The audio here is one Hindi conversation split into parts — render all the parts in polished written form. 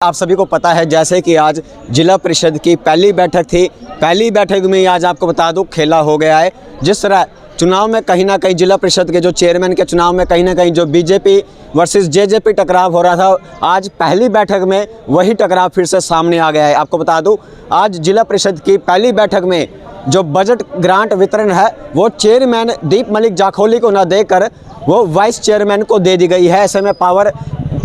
आप सभी को पता है जैसे कि आज जिला परिषद की पहली बैठक थी। पहली बैठक में आज आपको बता दूं खेला हो गया है। जिस तरह चुनाव में कहीं ना कहीं जिला परिषद के जो चेयरमैन के चुनाव में कहीं ना कहीं जो बीजेपी वर्सेस जेजेपी टकराव हो रहा था, आज पहली बैठक में वही टकराव फिर से सामने आ गया है। आपको बता दूं आज जिला परिषद की पहली बैठक में जो बजट ग्रांट वितरण है वो चेयरमैन दीप मलिक जाखोली को न देकर वो वाइस चेयरमैन को दे दी गई है। ऐसे में पावर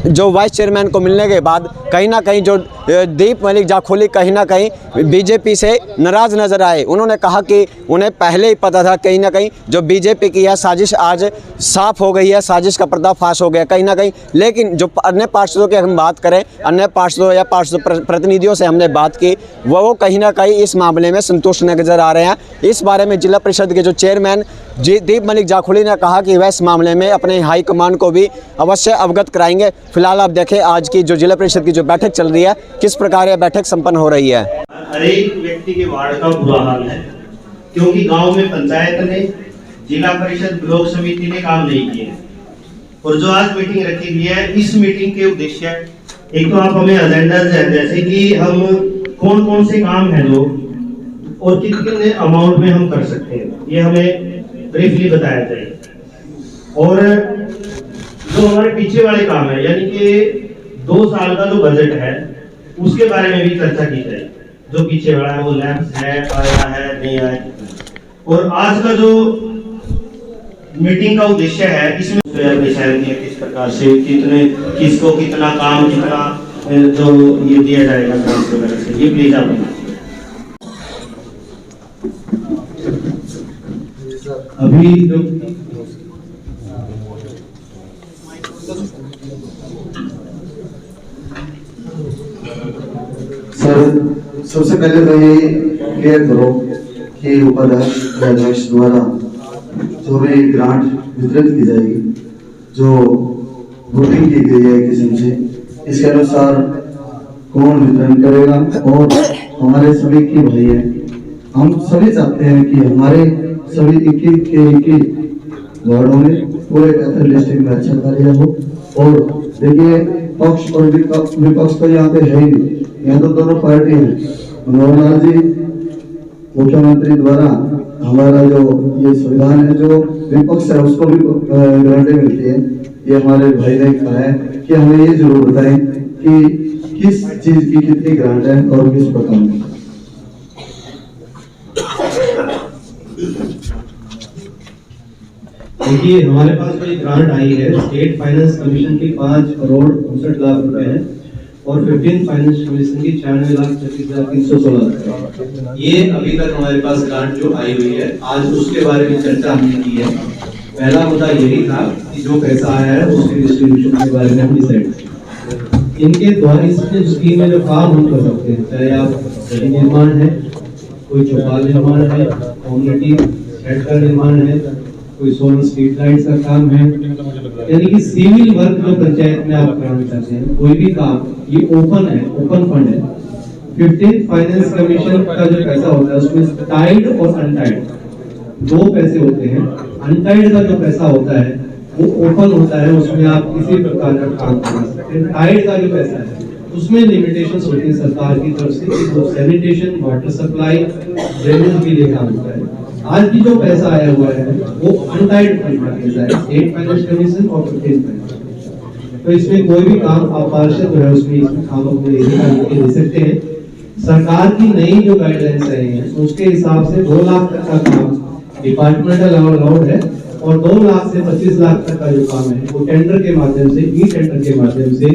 जो वाइस चेयरमैन को मिलने के बाद कहीं ना कहीं जो दीप मलिक जाखोली कहीं ना कहीं बीजेपी से नाराज़ नज़र आए। उन्होंने कहा कि उन्हें पहले ही पता था कहीं ना कहीं जो बीजेपी की है साजिश आज साफ हो गई है, साजिश का पर्दाफाश हो गया कहीं ना कहीं। लेकिन जो अन्य पार्षदों की हम बात करें, अन्य पार्षदों या पार्षद प्रतिनिधियों से हमने बात की, वो कहीं ना कहीं इस मामले में संतुष्ट नजर आ रहे हैं। इस बारे में जिला परिषद के जो चेयरमैन दीप मलिक जाखोली ने कहा कि वह इस मामले में अपने हाईकमान को भी अवश्य अवगत कराएंगे। फिलहाल आप देखें आज की जो जिला परिषद की जो बैठक चल रही है, किस प्रकार यह बैठक संपन्न हो रही है। हर एक व्यक्ति के वार्ड का बुरा हाल है, क्योंकि गांव में पंचायत ने, जिला परिषद, ब्लॉक समिति ने काम नहीं किए। और जो आज मीटिंग रखी गई है, इस मीटिंग के उद्देश्य एक तो आप हमें एजेंडा है, जैसे कि हम कौन कौन से काम है जो और कितने अमाउंट में हम कर सकते हैं, ये हमें ब्रीफली बताया जाए। और जो हमारे पीछे वाले काम है, यानी कि 2 साल का जो बजट है उसके बारे में भी चर्चा की जाए। जो पीछे वाला है वो लैप्स है, आया है, नहीं आया। और आज का जो मीटिंग का उद्देश्य है, इसमें किस प्रकार से कितने किसको कितना काम, कितना जो ये दिया जाएगा वगैरह से, ये प्लीज आप अभी जो सर, सबसे पहले तो ये क्लियर करो कि उपाध्यक्ष द्वारा जो भी ग्रांट वितरित की जाएगी, जो वोटिंग की गई है किस्म से, इसके अनुसार कौन वितरण करेगा। और हमारे सभी की भाई है, हम सभी चाहते हैं कि हमारे सभी 21 वार्डों में पूरे कैथल डिस्ट्रिक्ट में अच्छा कार्य हो। और देखिए पक्ष और विपक्ष तो यहाँ पे है ही नहीं, यहाँ तो दोनों पार्टी है। मनोहर लाल जी मुख्यमंत्री द्वारा हमारा जो ये संविधान है, जो विपक्ष है उसको भी ग्रांटें मिलती है। ये हमारे भाई ने कहा है कि हमें ये जरूर बताएं कि किस चीज की कितनी ग्रांट है और किस प्रकार की। देखिए हमारे पास कोई ग्रांट आई है स्टेट फाइनेंस कमीशन की 5,59,00,000 रुपए है और 15 फाइनेंस कमीशन की 96,36,316। ये अभी तक हमारे पास ग्रांट जो आई हुई है, आज उसके बारे में चर्चा हमने की है। पहला मुद्दा यही था कि जो पैसा आया है उसके डिस्ट्रीब्यूशन के बारे में हम डिसाइड। इनके द्वारा इस स्कीम में जो काम हम कर सकते हैं, चाहे आप गली निर्माण है, कोई चौपाल निर्माण है, कम्युनिटी शेड का निर्माण है, कोई सोलर स्ट्रीट लाइट्स का काम है, यानी कि सिविल वर्क जो पंचायत में आप कराना चाहते हैं, कोई भी काम, ये ओपन है, ओपन फंड है। 15 फाइनेंस कमीशन का जो पैसा होता है उसमें टाइड और अनटाइड 2 पैसे होते हैं। अनटाइड का जो पैसा होता है वो ओपन होता है, उसमें आप किसी प्रकार का काम करा सकते हैं। टाइड का जो पैसा है उसमें लिमिटेशंस होती है सरकार की तरफ से, तो सैनिटेशन, वाटर सप्लाई, ड्रेनेज के लिए काम होता है। आज भी जो पैसा आया हुआ है वो अनटाइड फंड का पैसा है, स्टेट फाइनेंस कमीशन और 15 फाइनेंस। तो इसमें कोई भी काम आप पार्षद जो है उसमें इसमें काम अपने दे सकते हैं। सरकार की नई जो गाइडलाइंस आई है उसके हिसाब से 2 लाख तक का काम डिपार्टमेंटल अलाउड है और 2 लाख से 25 लाख तक का जो काम है वो टेंडर के माध्यम से, ई टेंडर के माध्यम से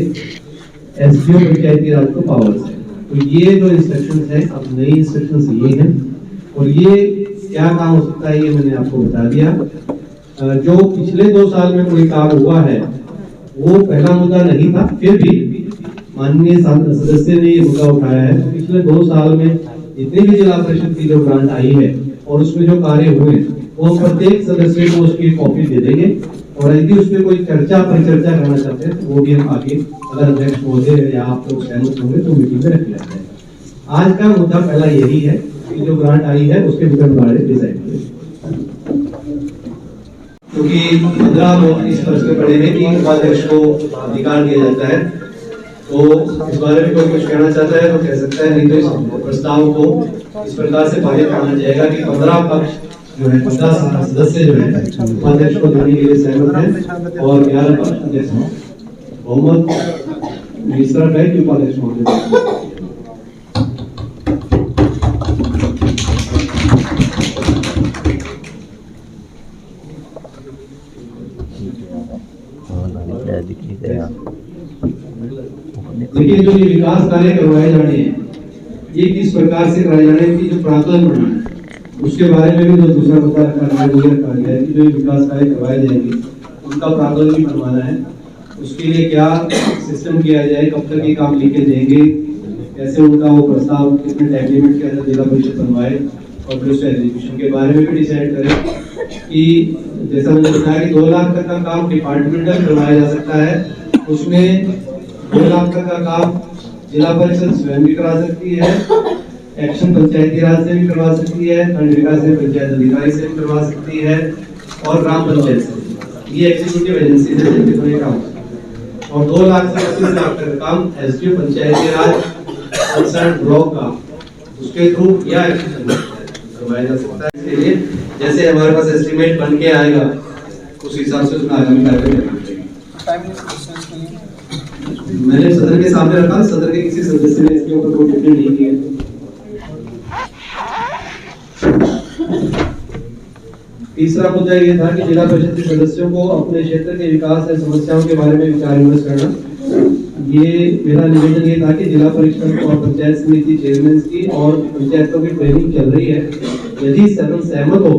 एसडीओ पंचायती राज को पावर्स है। तो ये जो इंस्ट्रक्शंस है, अब नई इंस्ट्रक्शंस ये हैं। और ये क्या काम हो सकता है ये मैंने आपको बता दिया। जो पिछले 2 साल में कोई काम हुआ है वो पहला मुद्दा नहीं था, फिर भी माननीय सदस्य ने ये मुद्दा उठाया है। तो पिछले 2 साल में जितनी भी जिला परिषद की जो ग्रांट आई है और उसमें जो कार्य हुए वो प्रत्येक सदस्य को उसकी कॉपी दे देंगे। और यदि उसमें कोई परिचर्चा करना चाहते हैं तो वो भी हम आगे, अगर अध्यक्ष महोदय या आप लोग सहमत होंगे तो मीटिंग में रख लिया जाए। आज का मुद्दा पहला यही है कि जो ग्रांट आई है उसके वितरण बारे डिसाइड करें। क्योंकि 15 लोग इस वर्ष में पड़े हैं कि उपाध्यक्ष को अधिकार दिया जाता है तो इस बारे में कोई कुछ कहना चाहता है तो कह सकता है, नहीं तो इस प्रस्ताव को इस प्रकार से पारित करना जाएगा कि 15 पक्ष जो है 15 सदस्य जो है उपाध्यक्ष को देने के लिए सहमत हैं और 11 पक्ष अध्यक्ष हैं। बहुमत मिश्रा है कि उपाध्यक्ष महोदय देखिए, जो ये विकास कार्य करवाए जाने हैं ये किस प्रकार से कराए जाने की जो प्रावधान बना है उसके बारे में भी जो दूसरा मुद्दा रखा गया है कि जो विकास कार्य करवाए जाएंगे उनका प्रावधान भी बनवाना है। उसके लिए क्या सिस्टम किया जाए, कब तक ये काम लेके देंगे, कैसे उनका वो प्रस्ताव कितने टाइम लिमिट के अंदर जिला परिषद बनवाए और फिर उसके एग्जीक्यूशन के बारे में भी डिसाइड करें कि जैसा मैंने बताया कि 2 लाख तक का काम डिपार्टमेंटल करवाया जा सकता है, उसमें 2 लाख तक का काम जिला परिषद स्वयं भी करा सकती है, एक्शन पंचायती राज से भी करवा सकती है, खंड विकास से पंचायत अधिकारी से भी करवा सकती है और ग्राम पंचायत से। ये एग्जीक्यूटिव एजेंसी से रिलेटेड होने का और 2 लाख से 25 लाख तक का काम एसडीओ पंचायती राज कंसर्न ब्लॉक का उसके थ्रू या एक्शन करवाया जा सकता है। इसके लिए जैसे हमारे पास एस्टीमेट बन के आएगा उस हिसाब से उसका आगामी कार्रवाई करनी चाहिए। मैंने सदन के सामने रखा, सदन के किसी सदस्य ने इसके ऊपर कोई टिप्पणी नहीं की है। तीसरा मुद्दा ये था कि जिला परिषद के सदस्यों को अपने क्षेत्र के विकास या समस्याओं के बारे में विचार विमर्श करना। ये मेरा निवेदन ये था कि जिला परिषद और पंचायत समिति चेयरमैन की और पंचायतों की ट्रेनिंग चल रही है, यदि सदन सहमत हो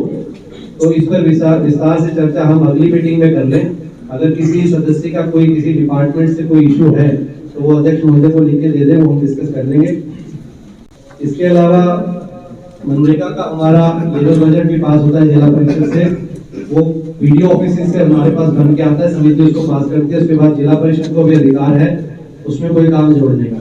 तो इस पर विस्तार से चर्चा हम अगली मीटिंग में कर लें। अगर किसी सदस्य का कोई किसी डिपार्टमेंट से कोई इशू है तो वो अध्यक्ष महोदय को लिख के दे दें, वो हम डिस्कस कर लेंगे। इसके अलावा मनरेगा का हमारा ये जो बजट भी पास होता है जिला परिषद से, वो वीडियो ऑफिस से हमारे पास बन के आता है, समिति उसको पास करती है, उसके बाद जिला परिषद को भी अधिकार है उसमें कोई काम जोड़ने का।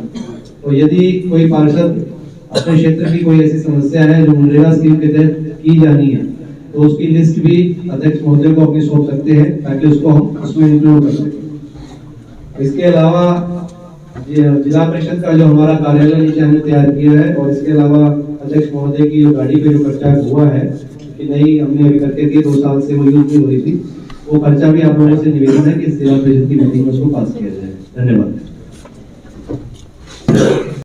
तो यदि कोई पार्षद अपने क्षेत्र की कोई ऐसी समस्या है जो मनरेगा स्कीम के तहत की जानी है तो उसकी लिस्ट भी अध्यक्ष महोदय को अपनी सौंप सकते हैं ताकि उसको हम उसमें इंक्लूड कर सकें। इसके अलावा जिला परिषद का जो हमारा कार्यालय नीचे हमने तैयार किया है और इसके अलावा अध्यक्ष महोदय की जो गाड़ी पे जो खर्चा हुआ है कि नहीं हमने अभी करके दिए 2 साल से वो यूज नहीं हो रही थी, वो खर्चा भी आप लोगों से निवेदन है कि जिला परिषद की मीटिंग में उसको पास किया जाए। धन्यवाद।